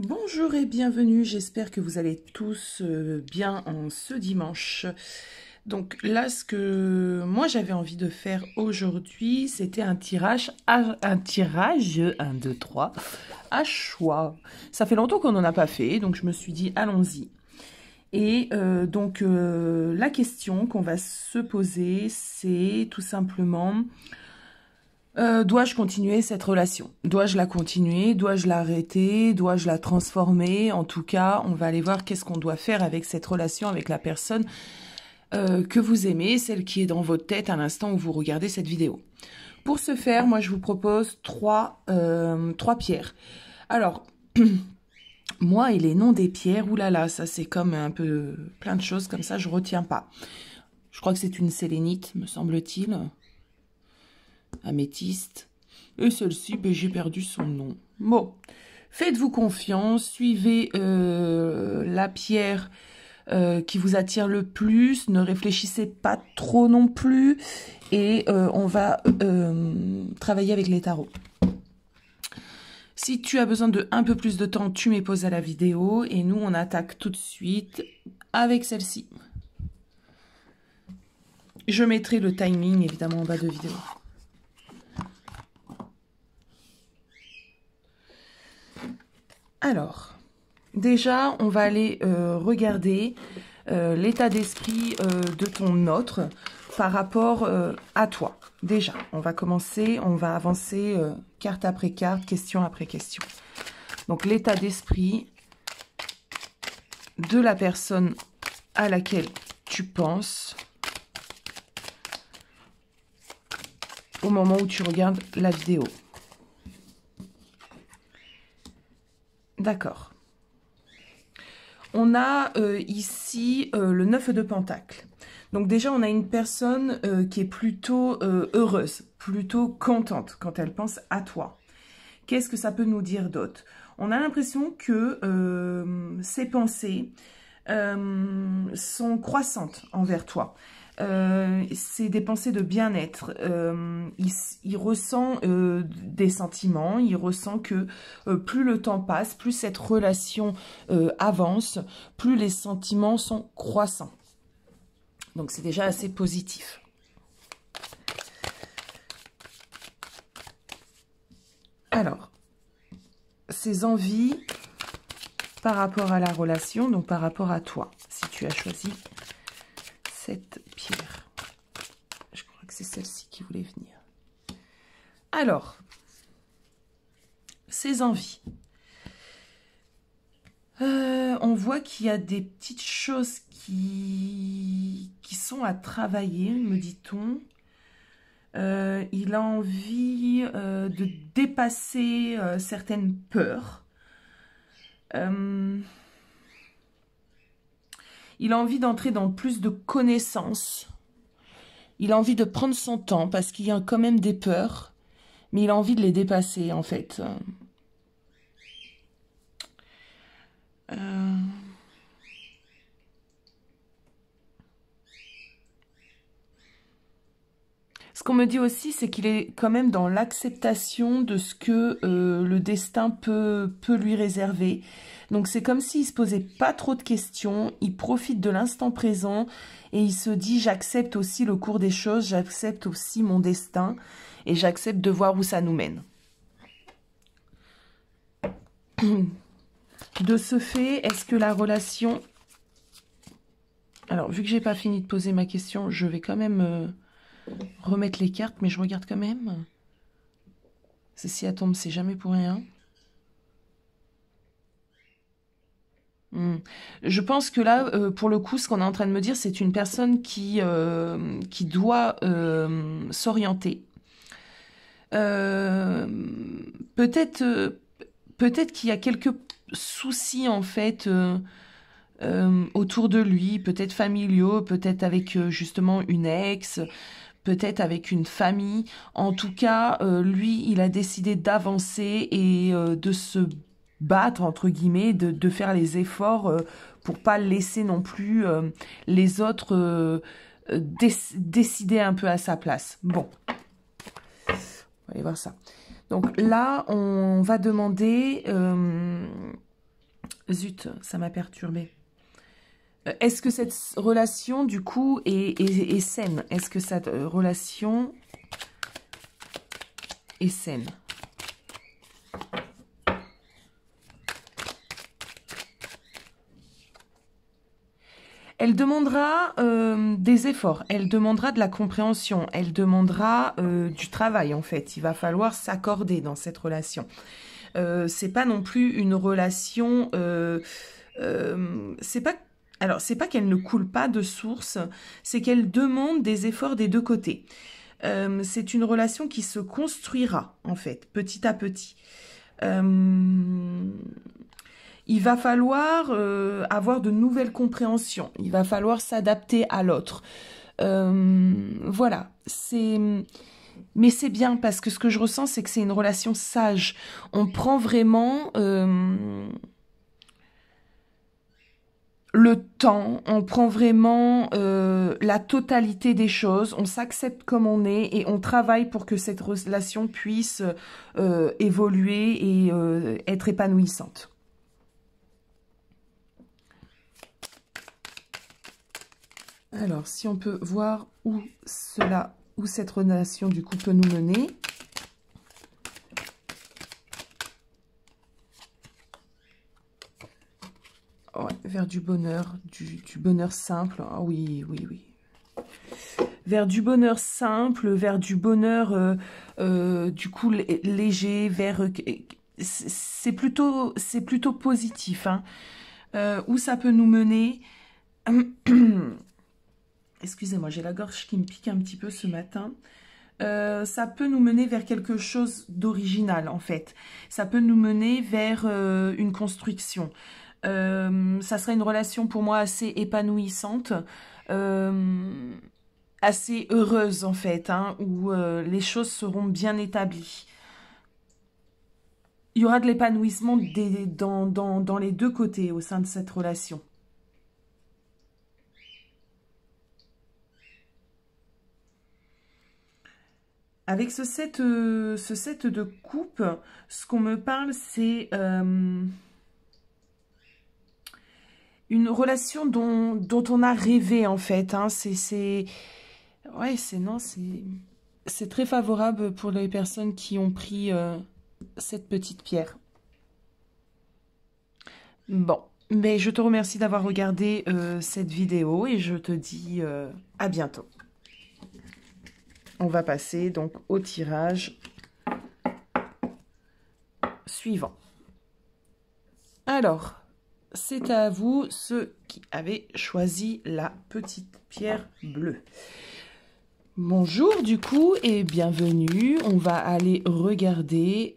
Bonjour et bienvenue, j'espère que vous allez tous bien en ce dimanche. Donc là, ce que moi j'avais envie de faire aujourd'hui, c'était un tirage, 1, 2, 3, à choix. Ça fait longtemps qu'on n'en a pas fait, donc je me suis dit allons-y. Et la question qu'on va se poser, c'est tout simplement... dois-je continuer cette relation? Dois-je la continuer? Dois-je l'arrêter? Dois-je la transformer? En tout cas, on va aller voir qu'est-ce qu'on doit faire avec cette relation, avec la personne que vous aimez, celle qui est dans votre tête à l'instant où vous regardez cette vidéo. Pour ce faire, moi, je vous propose trois pierres. Alors, moi et les noms des pierres, oulala, ça c'est comme un peu plein de choses comme ça, je retiens pas. Je crois que c'est une sélénite, me semble-t-il. Améthyste. Et celle-ci, ben, j'ai perdu son nom. Bon, faites-vous confiance, suivez la pierre qui vous attire le plus, ne réfléchissez pas trop non plus, et on va travailler avec les tarots. Si tu as besoin de un peu plus de temps, tu mets pause à la vidéo, et nous on attaque tout de suite avec celle-ci. Je mettrai le timing évidemment en bas de vidéo. Alors, déjà, on va aller regarder l'état d'esprit de ton autre par rapport à toi. Déjà, on va commencer, on va avancer carte après carte, question après question. Donc, l'état d'esprit de la personne à laquelle tu penses au moment où tu regardes la vidéo. D'accord. On a ici le 9 de Pentacle. Donc déjà, on a une personne qui est plutôt heureuse, plutôt contente quand elle pense à toi. Qu'est-ce que ça peut nous dire d'autre? On a l'impression que ses pensées sont croissantes envers toi. C'est des pensées de bien-être. Il ressent des sentiments, il ressent que plus le temps passe, plus cette relation avance, plus les sentiments sont croissants. Donc c'est déjà assez positif. Alors, ses envies par rapport à la relation, donc par rapport à toi, si tu as choisi cette pierre. Je crois que c'est celle-ci qui voulait venir. Alors, ses envies. On voit qu'il y a des petites choses qui sont à travailler, me dit-on. Il a envie de dépasser certaines peurs. Il a envie d'entrer dans plus de connaissances. Il a envie de prendre son temps parce qu'il y a quand même des peurs, mais il a envie de les dépasser en fait. Ce qu'on me dit aussi, c'est qu'il est quand même dans l'acceptation de ce que le destin peut lui réserver. Donc c'est comme s'il se posait pas trop de questions, il profite de l'instant présent et il se dit j'accepte aussi le cours des choses, j'accepte aussi mon destin et j'accepte de voir où ça nous mène. De ce fait, est-ce que la relation... Alors vu que j'ai pas fini de poser ma question, je vais quand même... remettre les cartes, mais je regarde quand même. Si elle tombe, c'est jamais pour rien. Je pense que là, pour le coup, ce qu'on est en train de me dire, c'est une personne qui doit s'orienter. Peut-être qu'il y a quelques soucis, en fait, autour de lui, peut-être familiaux, peut-être avec justement une ex, peut-être avec une famille. En tout cas, lui, il a décidé d'avancer et de se battre, entre guillemets, de faire les efforts pour pas laisser non plus les autres décider un peu à sa place. Bon, on va aller voir ça. Donc là, on va demander Zut, ça m'a perturbée. Est-ce que cette relation, du coup, est saine? Est-ce que cette relation est saine? Elle demandera des efforts, elle demandera de la compréhension, elle demandera du travail, en fait. Il va falloir s'accorder dans cette relation. C'est pas non plus une relation... c'est pas... Alors, c'est pas qu'elle ne coule pas de source, c'est qu'elle demande des efforts des deux côtés. C'est une relation qui se construira, en fait, petit à petit. Il va falloir avoir de nouvelles compréhensions. Il va falloir s'adapter à l'autre. Voilà, mais c'est bien parce que ce que je ressens, c'est que c'est une relation sage. On prend vraiment le temps, on prend vraiment la totalité des choses, on s'accepte comme on est et on travaille pour que cette relation puisse évoluer et être épanouissante. Alors, si on peut voir où cette relation du coup peut nous mener. Ouais, vers du bonheur, du bonheur simple. Ah oui, oui, oui. Vers du bonheur simple, vers du bonheur du coup léger, vers... c'est plutôt positif. Hein. Où ça peut nous mener... Excusez-moi, j'ai la gorge qui me pique un petit peu ce matin. Ça peut nous mener vers quelque chose d'original, en fait. Ça peut nous mener vers une construction. Ça serait une relation pour moi assez épanouissante, assez heureuse, en fait, hein, où les choses seront bien établies. Il y aura de l'épanouissement dans les deux côtés au sein de cette relation. Avec ce set de coupe, ce qu'on me parle, c'est une relation dont on a rêvé, en fait. Hein. Ouais, c'est très favorable pour les personnes qui ont pris cette petite pierre. Bon, mais je te remercie d'avoir regardé cette vidéo et je te dis à bientôt. On va passer donc au tirage suivant. Alors, c'est à vous, ceux qui avaient choisi la petite pierre bleue. Bonjour du coup et bienvenue. On va aller regarder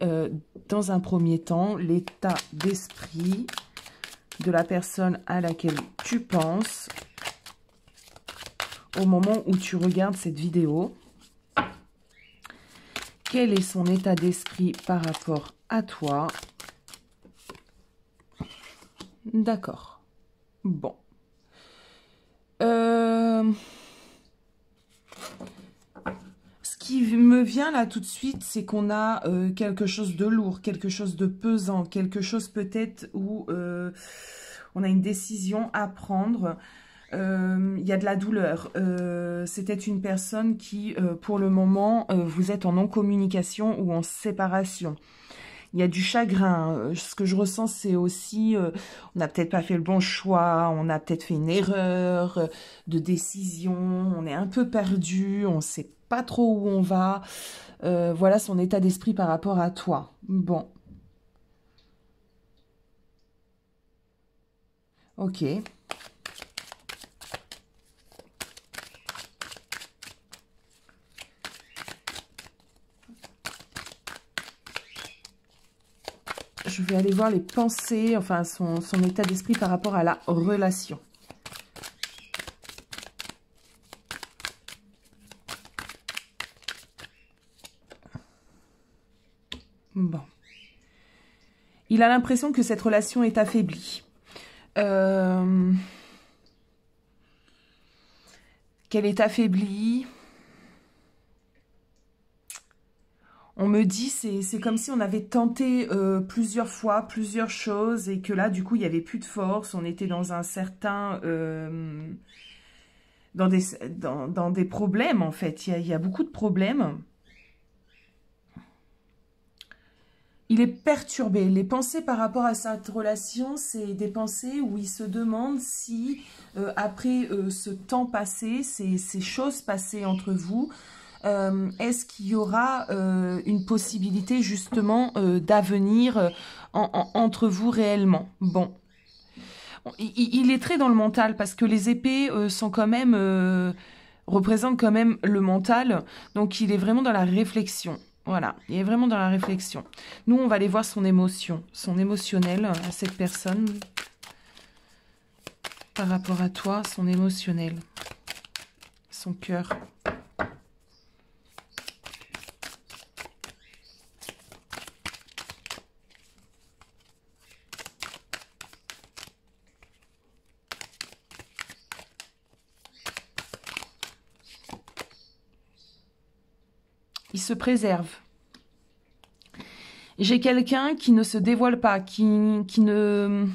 dans un premier temps l'état d'esprit de la personne à laquelle tu penses au moment où tu regardes cette vidéo. Quel est son état d'esprit par rapport à toi? D'accord. Bon. Ce qui me vient là tout de suite, c'est qu'on a quelque chose de lourd, quelque chose de pesant, quelque chose peut-être où on a une décision à prendre. Il y a de la douleur. C'était une personne qui, pour le moment, vous êtes en non-communication ou en séparation. Il y a du chagrin. Ce que je ressens, c'est aussi, on n'a peut-être pas fait le bon choix, on a peut-être fait une erreur de décision, on est un peu perdu, on ne sait pas trop où on va. Voilà son état d'esprit par rapport à toi. Bon. Ok. Je vais aller voir les pensées, enfin son état d'esprit par rapport à la relation. Bon. Il a l'impression que cette relation est affaiblie. Qu'elle est affaiblie. On me dit, c'est comme si on avait tenté plusieurs fois, plusieurs choses, et que là, du coup, il n'y avait plus de force. On était dans un certain... dans des problèmes, en fait. Il y a beaucoup de problèmes. Il est perturbé. Les pensées par rapport à cette relation, c'est des pensées où il se demande si, après ce temps passé, ces choses passées entre vous, est-ce qu'il y aura une possibilité justement d'avenir entre vous réellement? Bon, il est très dans le mental parce que les épées sont quand même représentent quand même le mental, donc il est vraiment dans la réflexion. Voilà, il est vraiment dans la réflexion. Nous, on va aller voir son émotion, son émotionnel à cette personne par rapport à toi, son émotionnel, son cœur. Il se préserve. J'ai quelqu'un qui ne se dévoile pas, qui ne...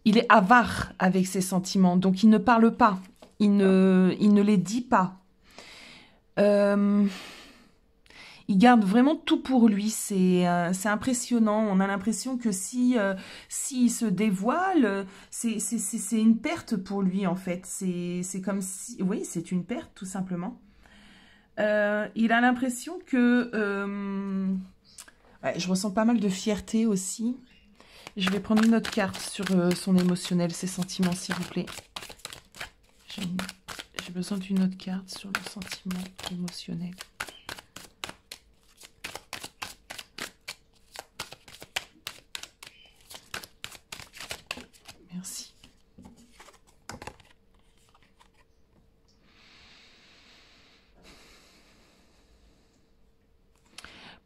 Il est avare avec ses sentiments, donc il ne parle pas, il ne les dit pas. Il garde vraiment tout pour lui, c'est impressionnant. On a l'impression que s'il se dévoile, c'est une perte pour lui en fait. C'est comme si... Oui, c'est une perte tout simplement. Il a l'impression que... ouais, je ressens pas mal de fierté aussi. Je vais prendre une autre carte sur son émotionnel, ses sentiments, s'il vous plaît. J'ai besoin d'une autre carte sur le sentiment émotionnel. Merci.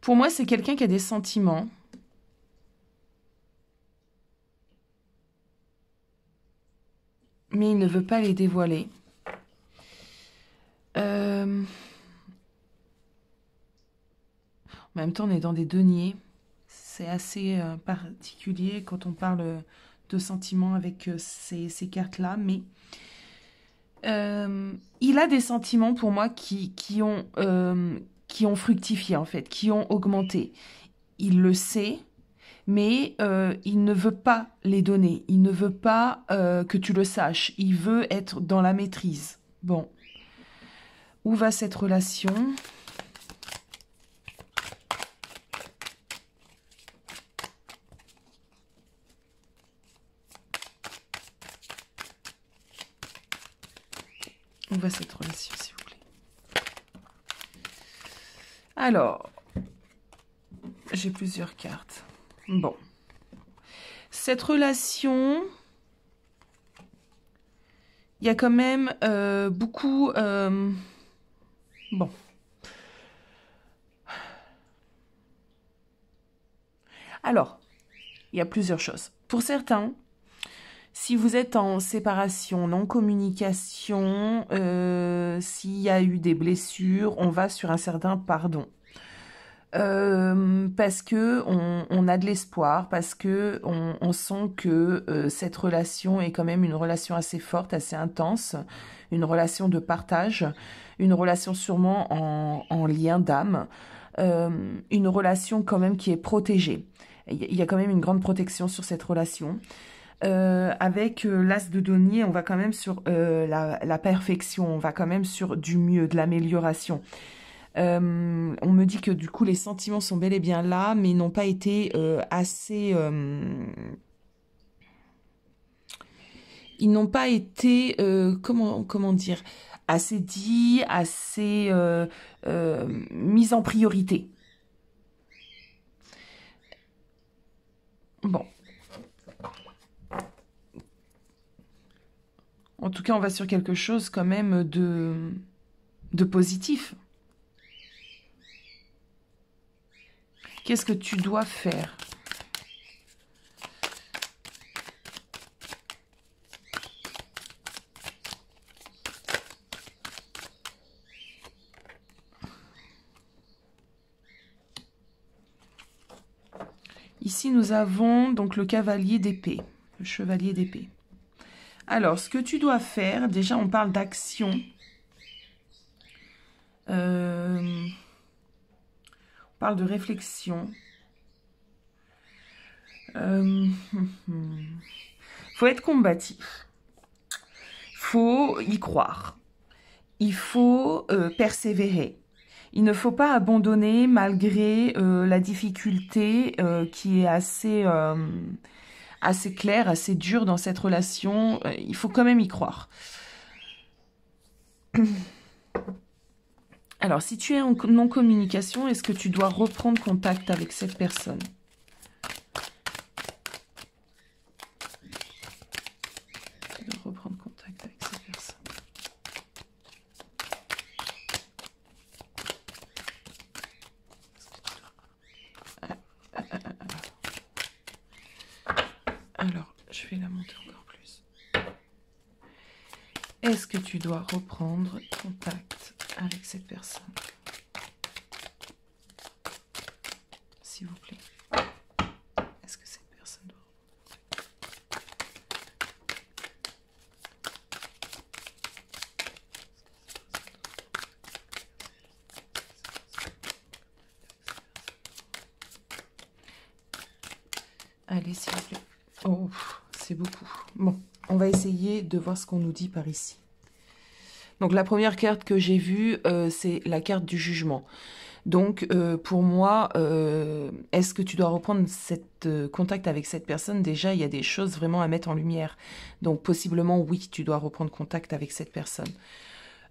Pour moi, c'est quelqu'un qui a des sentiments. Mais il ne veut pas les dévoiler. En même temps, on est dans des deniers. C'est assez particulier quand on parle de sentiments avec ces cartes-là. Mais il a des sentiments pour moi qui ont fructifié, en fait, qui ont augmenté. Il le sait, mais il ne veut pas les donner. Il ne veut pas que tu le saches. Il veut être dans la maîtrise. Bon. Où va cette relation ? Où va cette relation, s'il vous plaît? Alors, j'ai plusieurs cartes. Bon. Cette relation, il y a quand même beaucoup... bon. Alors, il y a plusieurs choses. Pour certains, si vous êtes en séparation, non-communication, s'il y a eu des blessures, on va sur un certain pardon. Parce que on a de l'espoir, parce que on sent que cette relation est quand même une relation assez forte, assez intense, une relation de partage, une relation sûrement en lien d'âme, une relation quand même qui est protégée. Il y a quand même une grande protection sur cette relation. Avec l'as de denier, on va quand même sur la perfection, on va quand même sur du mieux, de l'amélioration. On me dit que du coup les sentiments sont bel et bien là, mais n'ont pas été assez... ils n'ont pas été, comment dire, assez dits, assez mis en priorité. Bon. En tout cas, on va sur quelque chose quand même de positif. Qu'est-ce que tu dois faire? Ici, nous avons donc le cavalier d'épée, le chevalier d'épée. Alors, ce que tu dois faire, déjà, on parle d'action. On parle de réflexion. Faut être combatif. Faut y croire. Il faut persévérer. Il ne faut pas abandonner malgré la difficulté qui est assez claire, assez dure dans cette relation. Il faut quand même y croire. Alors, si tu es en non-communication, est-ce que tu dois reprendre contact avec cette personne? Tu dois reprendre contact avec cette personne. Alors, je vais la monter encore plus. Est-ce que tu dois reprendre contact avec cette personne? S'il vous plaît. Est-ce que cette personne doit Allez, s'il vous plaît. Oh, c'est beaucoup. Bon, on va essayer de voir ce qu'on nous dit par ici. Donc, la première carte que j'ai vue, c'est la carte du jugement. Donc, pour moi, est-ce que tu dois reprendre contact avec cette personne? Déjà, il y a des choses vraiment à mettre en lumière. Donc, possiblement, oui, tu dois reprendre contact avec cette personne.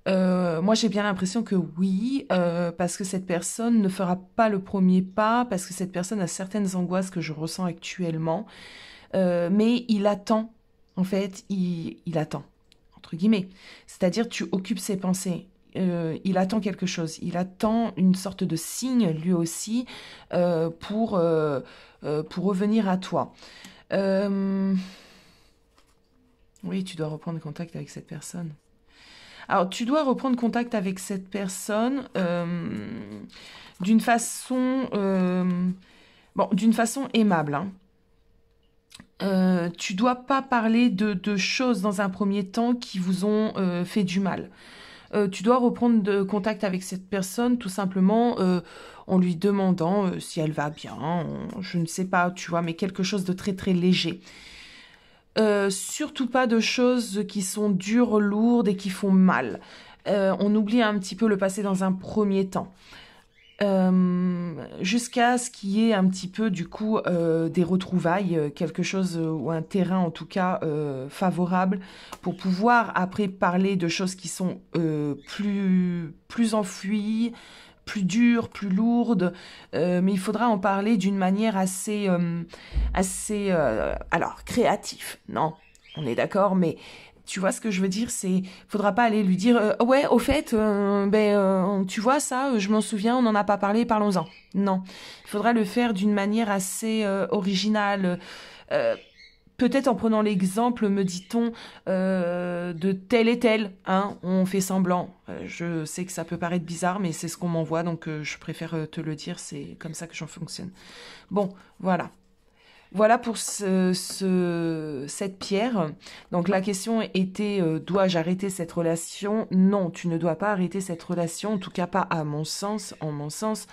Moi, j'ai bien l'impression que oui, parce que cette personne ne fera pas le premier pas, parce que cette personne a certaines angoisses que je ressens actuellement. Mais il attend, en fait, il attend, entre guillemets. C'est-à-dire, tu occupes ses pensées. Il attend quelque chose. Il attend une sorte de signe, lui aussi, pour revenir à toi. Oui, tu dois reprendre contact avec cette personne. Alors, tu dois reprendre contact avec cette personne d'une façon, d'une façon aimable, hein. Tu dois pas parler de choses dans un premier temps qui vous ont fait du mal. Tu dois reprendre contact avec cette personne tout simplement en lui demandant si elle va bien, je ne sais pas, tu vois, mais quelque chose de très très léger. Surtout pas de choses qui sont dures, lourdes et qui font mal. On oublie un petit peu le passé dans un premier temps. Jusqu'à ce qu'il y ait un petit peu du coup des retrouvailles, quelque chose ou un terrain en tout cas favorable pour pouvoir après parler de choses qui sont plus enfouies, plus dures, plus lourdes, mais il faudra en parler d'une manière assez alors créatif, non, on est d'accord, mais tu vois ce que je veux dire, c'est, faudra pas aller lui dire, ouais, au fait, tu vois ça, je m'en souviens, on n'en a pas parlé, parlons-en. Non, il faudra le faire d'une manière assez originale. Peut-être en prenant l'exemple, me dit-on, de tel et tel, hein, on fait semblant. Je sais que ça peut paraître bizarre, mais c'est ce qu'on m'envoie, donc je préfère te le dire, c'est comme ça que j'en fonctionne. Bon, voilà. Voilà pour cette pierre. Donc la question était, dois-je arrêter cette relation? Non, tu ne dois pas arrêter cette relation, en tout cas pas à mon sens, en mon sens.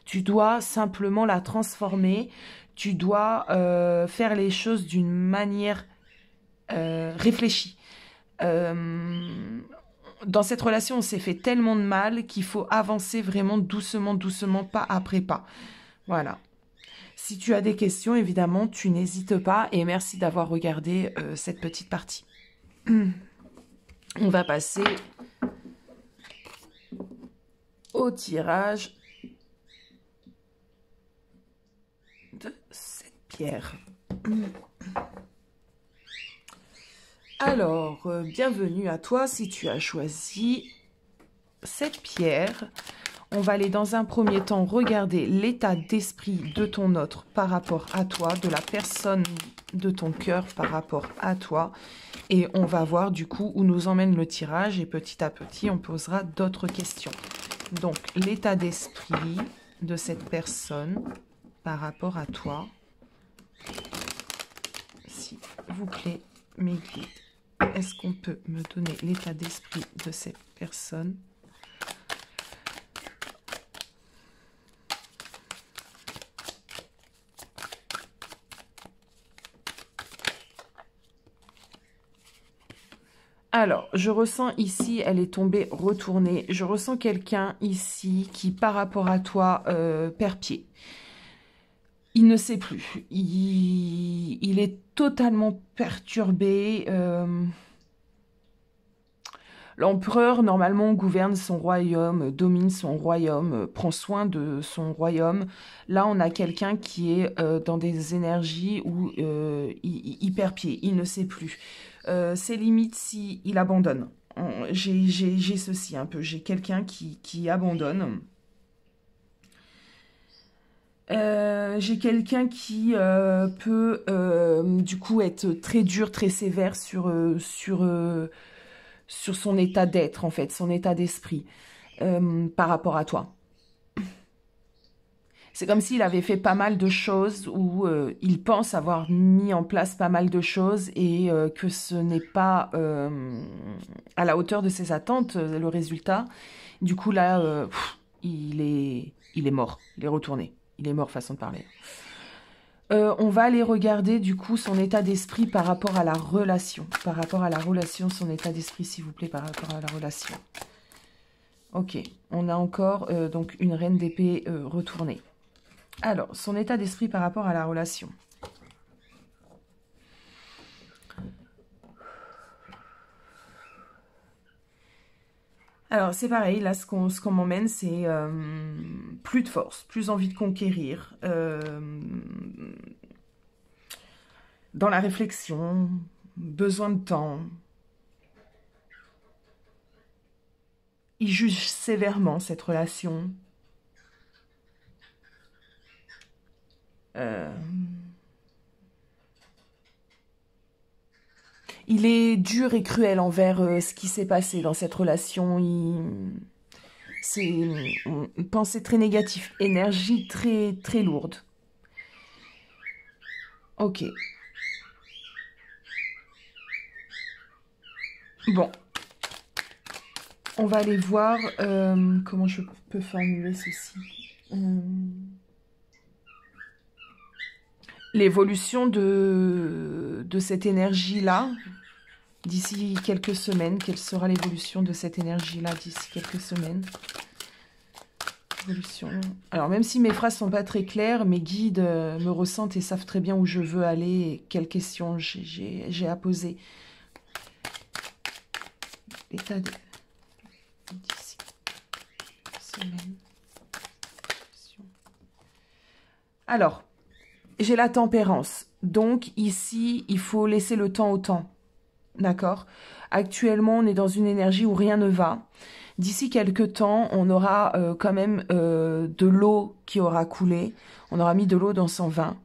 Tu dois simplement la transformer, tu dois faire les choses d'une manière réfléchie. Dans cette relation, on s'est fait tellement de mal qu'il faut avancer vraiment doucement, doucement, pas après pas. Voilà. Si tu as des questions, évidemment, tu n'hésites pas. Et merci d'avoir regardé cette petite partie. On va passer au tirage de cette pierre. Alors, bienvenue à toi si tu as choisi cette pierre. On va aller dans un premier temps regarder l'état d'esprit de ton autre par rapport à toi, de la personne de ton cœur par rapport à toi. Et on va voir du coup où nous emmène le tirage et petit à petit on posera d'autres questions. Donc l'état d'esprit de cette personne par rapport à toi. vous plaît, mes guides, est-ce qu'on peut me donner l'état d'esprit de cette personne? Alors, je ressens ici, elle est tombée retournée. Je ressens quelqu'un ici qui, par rapport à toi, perd pied. Il ne sait plus. Il est totalement perturbé. L'empereur, normalement, gouverne son royaume, domine son royaume, prend soin de son royaume. Là, on a quelqu'un qui est dans des énergies où il perd pied, il ne sait plus. C'est limite s'il abandonne. J'ai ceci un peu, j'ai quelqu'un qui abandonne. J'ai quelqu'un qui peut du coup être très dur, très sévère sur son état d'être, en fait, son état d'esprit par rapport à toi. C'est comme s'il avait fait pas mal de choses où il pense avoir mis en place pas mal de choses et que ce n'est pas à la hauteur de ses attentes, le résultat. Du coup, là, il est mort, il est retourné. Il est mort, façon de parler. On va aller regarder du coup son état d'esprit par rapport à la relation. Par rapport à la relation, son état d'esprit, s'il vous plaît, par rapport à la relation. Ok, on a encore donc une reine d'épée retournée. Alors, son état d'esprit par rapport à la relation. Alors, c'est pareil, là, ce qu'on m'emmène, c'est plus de force, plus envie de conquérir. Dans la réflexion, besoin de temps. Il juge sévèrement cette relation. Il est dur et cruel envers ce qui s'est passé dans cette relation. C'est une pensée très négative, énergie très, très lourde. Ok. Bon. On va aller voir comment je peux formuler ceci. L'évolution de cette énergie-là, d'ici quelques semaines, quelle sera l'évolution de cette énergie-là d'ici quelques semaines? Évolution. Alors, même si mes phrases sont pas très claires, mes guides me ressentent et savent très bien où je veux aller et quelles questions j'ai à poser. L'état d'ici semaine. Alors, j'ai la tempérance. Donc, ici, il faut laisser le temps au temps. D'accord? Actuellement, on est dans une énergie où rien ne va. D'ici quelques temps, on aura quand même de l'eau qui aura coulé. On aura mis de l'eau dans son vin.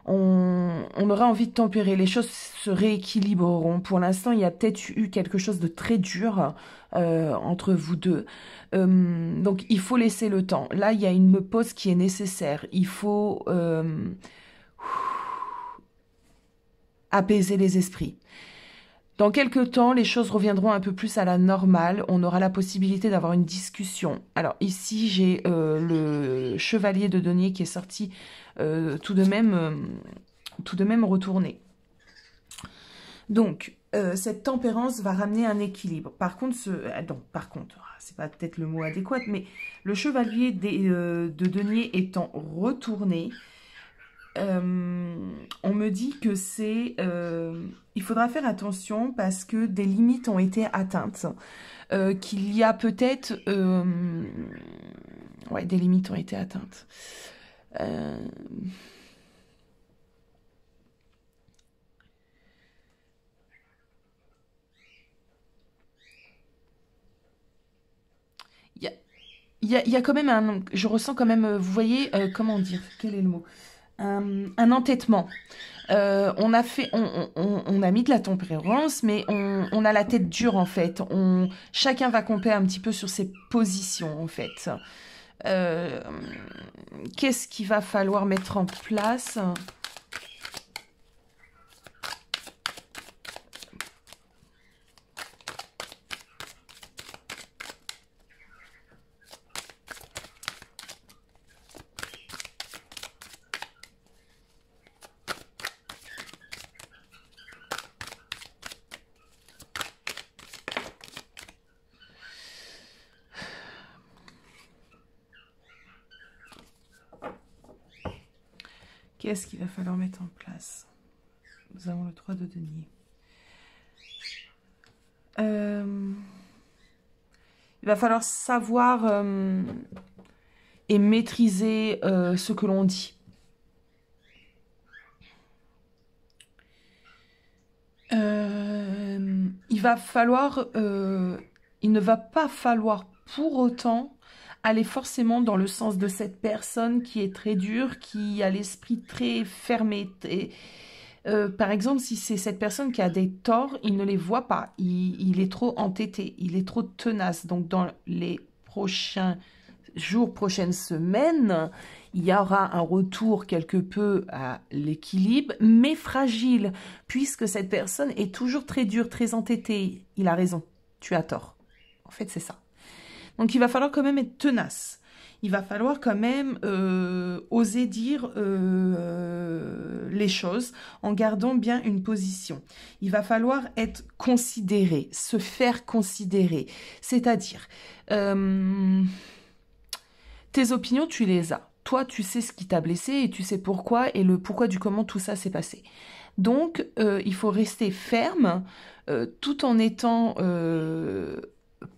On aura envie de tempérer. Les choses se rééquilibreront. Pour l'instant, il y a peut-être eu quelque chose de très dur entre vous deux. Donc, il faut laisser le temps. Là, il y a une pause qui est nécessaire. Il faut apaiser les esprits. Dans quelques temps, les choses reviendront un peu plus à la normale. On aura la possibilité d'avoir une discussion. Alors ici, j'ai le chevalier de denier qui est sorti tout de même retourné. Donc, cette tempérance va ramener un équilibre. Par contre, c'est pas peut-être le mot adéquat, mais le chevalier de denier étant retourné, on me dit que c'est... il faudra faire attention parce que des limites ont été atteintes. Qu'il y a peut-être... ouais, des limites ont été atteintes. Il y a quand même un... Je ressens quand même... Vous voyez, comment dire? Quel est le mot? Un entêtement. On a mis de la tempérance, mais on a la tête dure en fait. Chacun va camper un petit peu sur ses positions en fait. Qu'est-ce qu'il va falloir mettre en place? Qu'est-ce qu'il va falloir mettre en place? Nous avons le 3 de denier. Il va falloir savoir et maîtriser ce que l'on dit. Il va falloir, il ne va pas falloir pour autant aller forcément dans le sens de cette personne qui est très dure, qui a l'esprit très fermé. Par exemple, si c'est cette personne qui a des torts, il ne les voit pas. Il est trop entêté, il est trop tenace. Donc, dans les prochains jours, prochaines semaines, il y aura un retour quelque peu à l'équilibre, mais fragile, puisque cette personne est toujours très dure, très entêtée. Il a raison, tu as tort. En fait, c'est ça. Donc, il va falloir quand même être tenace. Il va falloir quand même oser dire les choses en gardant bien une position. Il va falloir être considéré, se faire considérer. C'est-à-dire, tes opinions, tu les as. Toi, tu sais ce qui t'a blessé et tu sais pourquoi et le pourquoi du comment tout ça s'est passé. Donc, il faut rester ferme tout en étant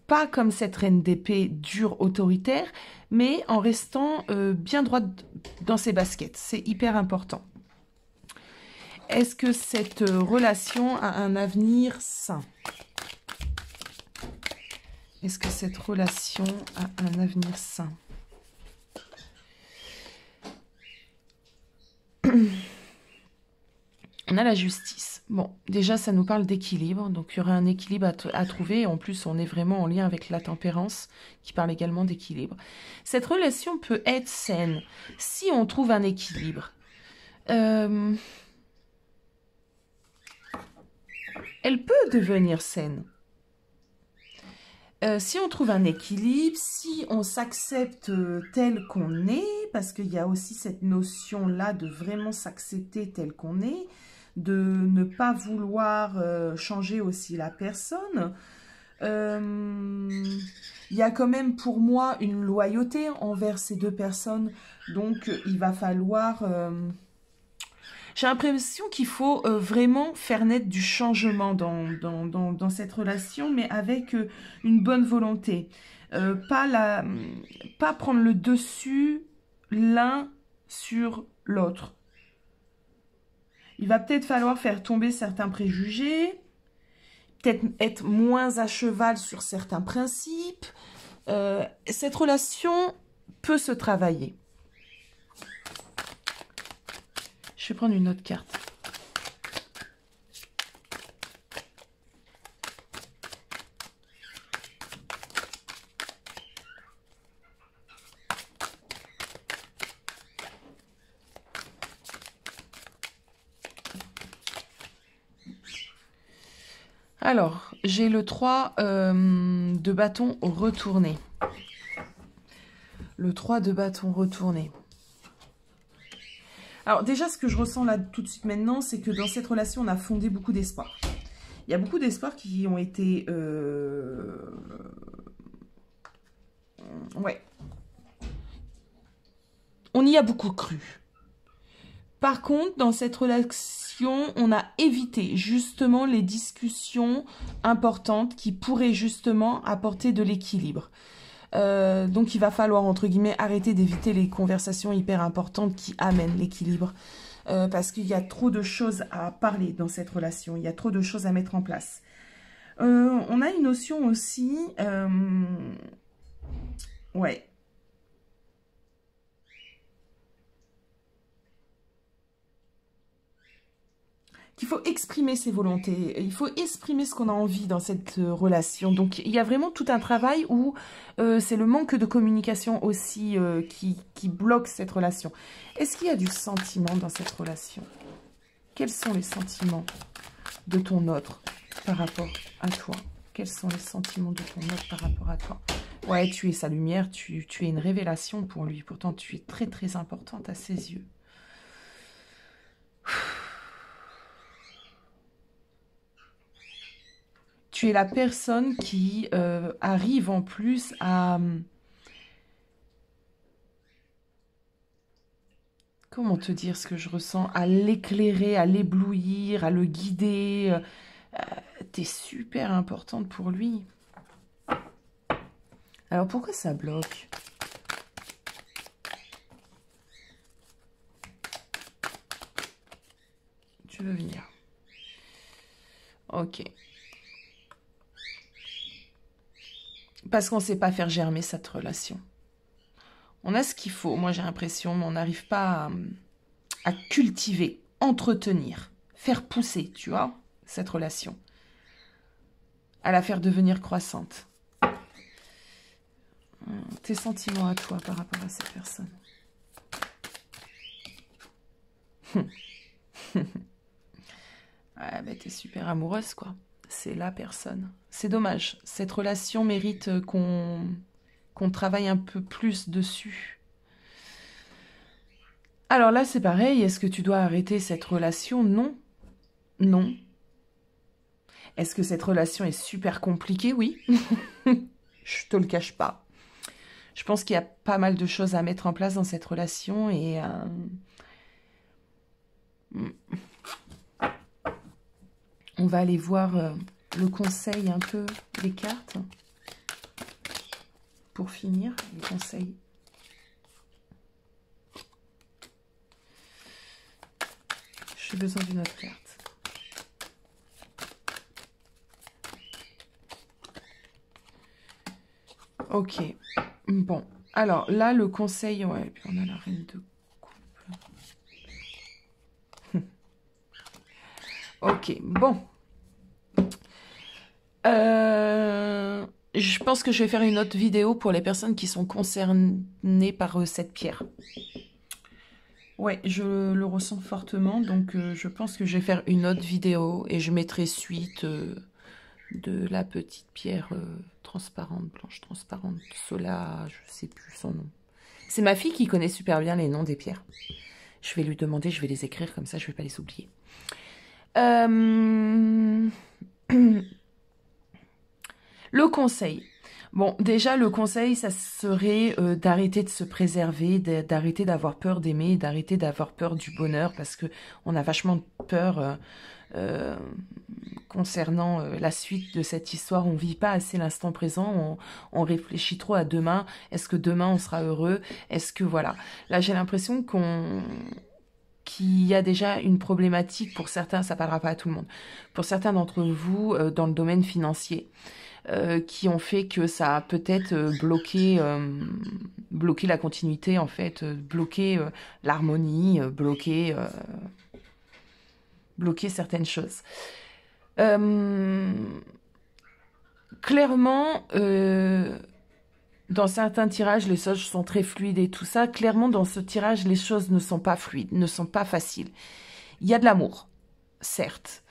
pas comme cette reine d'épée dure, autoritaire, mais en restant bien droite dans ses baskets. C'est hyper important. Est-ce que cette relation a un avenir sain? Est-ce que cette relation a un avenir sain? On a la justice. Bon, déjà, ça nous parle d'équilibre. Donc, il y aurait un équilibre à trouver. En plus, on est vraiment en lien avec la tempérance, qui parle également d'équilibre. Cette relation peut être saine si on trouve un équilibre. Elle peut devenir saine. Si on trouve un équilibre, si on s'accepte tel qu'on est, parce qu'il y a aussi cette notion-là de vraiment s'accepter tel qu'on est, de ne pas vouloir changer aussi la personne. Il y a quand même pour moi une loyauté envers ces deux personnes, donc il va falloir... J'ai l'impression qu'il faut vraiment faire naître du changement dans cette relation, mais avec une bonne volonté. Pas prendre le dessus l'un sur l'autre. Il va peut-être falloir faire tomber certains préjugés, peut-être être moins à cheval sur certains principes. Cette relation peut se travailler. Je vais prendre une autre carte. Alors, j'ai le 3 de bâton retourné. Le 3 de bâton retourné. Alors déjà, ce que je ressens là tout de suite maintenant, c'est que dans cette relation, on a fondé beaucoup d'espoir. Il y a beaucoup d'espoirs qui ont été... Ouais. On y a beaucoup cru. Par contre, dans cette relation, on a évité justement les discussions importantes qui pourraient justement apporter de l'équilibre. Donc, il va falloir, entre guillemets, arrêter d'éviter les conversations hyper importantes qui amènent l'équilibre. Parce qu'il y a trop de choses à parler dans cette relation. Il y a trop de choses à mettre en place. On a une notion aussi... ouais. Qu'il faut exprimer ses volontés, il faut exprimer ce qu'on a envie dans cette relation. Donc, il y a vraiment tout un travail où c'est le manque de communication aussi qui bloque cette relation. Est-ce qu'il y a du sentiment dans cette relation? Quels sont les sentiments de ton autre par rapport à toi? Quels sont les sentiments de ton autre par rapport à toi? Ouais, tu es sa lumière, tu es une révélation pour lui. Pourtant, tu es très, très importante à ses yeux. Tu es la personne qui arrive en plus à... comment te dire ce que je ressens, à l'éclairer, à l'éblouir, à le guider. T'es super importante pour lui. Alors pourquoi ça bloque? Tu veux venir? Ok. Parce qu'on ne sait pas faire germer cette relation. On a ce qu'il faut, moi j'ai l'impression, mais on n'arrive pas à cultiver, entretenir, faire pousser, tu vois, cette relation. À la faire devenir croissante. Tes sentiments à toi par rapport à cette personne. Ouais, bah, t'es super amoureuse, quoi. C'est la personne. C'est dommage. Cette relation mérite qu'on travaille un peu plus dessus. Alors là, c'est pareil. Est-ce que tu dois arrêter cette relation? Non. Non. Est-ce que cette relation est super compliquée? Oui. Je te le cache pas. Je pense qu'il y a pas mal de choses à mettre en place dans cette relation et... on va aller voir le conseil un peu des cartes. Pour finir, les conseils. J'ai besoin d'une autre carte. Ok. Bon. Alors, là, le conseil... Ouais, puis on a la reine de coupe. Ok. Bon. Je pense que je vais faire une autre vidéo pour les personnes qui sont concernées par cette pierre. Ouais, je le ressens fortement, donc je pense que je vais faire une autre vidéo et je mettrai suite de la petite pierre transparente, blanche transparente, Sola, je sais plus son nom. C'est ma fille qui connaît super bien les noms des pierres. Je vais lui demander, je vais les écrire, comme ça je vais pas les oublier. Le conseil. Bon, déjà, le conseil, ça serait d'arrêter de se préserver, d'arrêter d'avoir peur d'aimer, d'arrêter d'avoir peur du bonheur, parce que on a vachement peur concernant la suite de cette histoire. On ne vit pas assez l'instant présent, on réfléchit trop à demain. Est-ce que demain, on sera heureux? Est-ce que, voilà. Là, j'ai l'impression qu'il y a déjà une problématique pour certains, ça ne parlera pas à tout le monde, pour certains d'entre vous dans le domaine financier. Qui ont fait que ça a peut-être bloqué la continuité, en fait, bloqué l'harmonie, bloqué certaines choses. Clairement, dans certains tirages, les choses sont très fluides et tout ça. Clairement, dans ce tirage, les choses ne sont pas fluides, ne sont pas faciles. Il y a de l'amour, certes.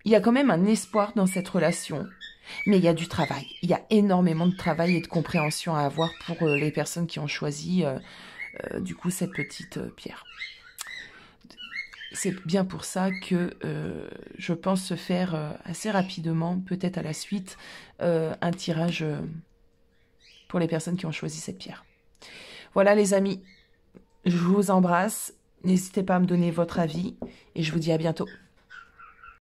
Il y a quand même un espoir dans cette relation, mais il y a du travail. Il y a énormément de travail et de compréhension à avoir pour les personnes qui ont choisi du coup cette petite pierre. C'est bien pour ça que je pense se faire assez rapidement, peut-être à la suite, un tirage pour les personnes qui ont choisi cette pierre. Voilà les amis, je vous embrasse. N'hésitez pas à me donner votre avis et je vous dis à bientôt.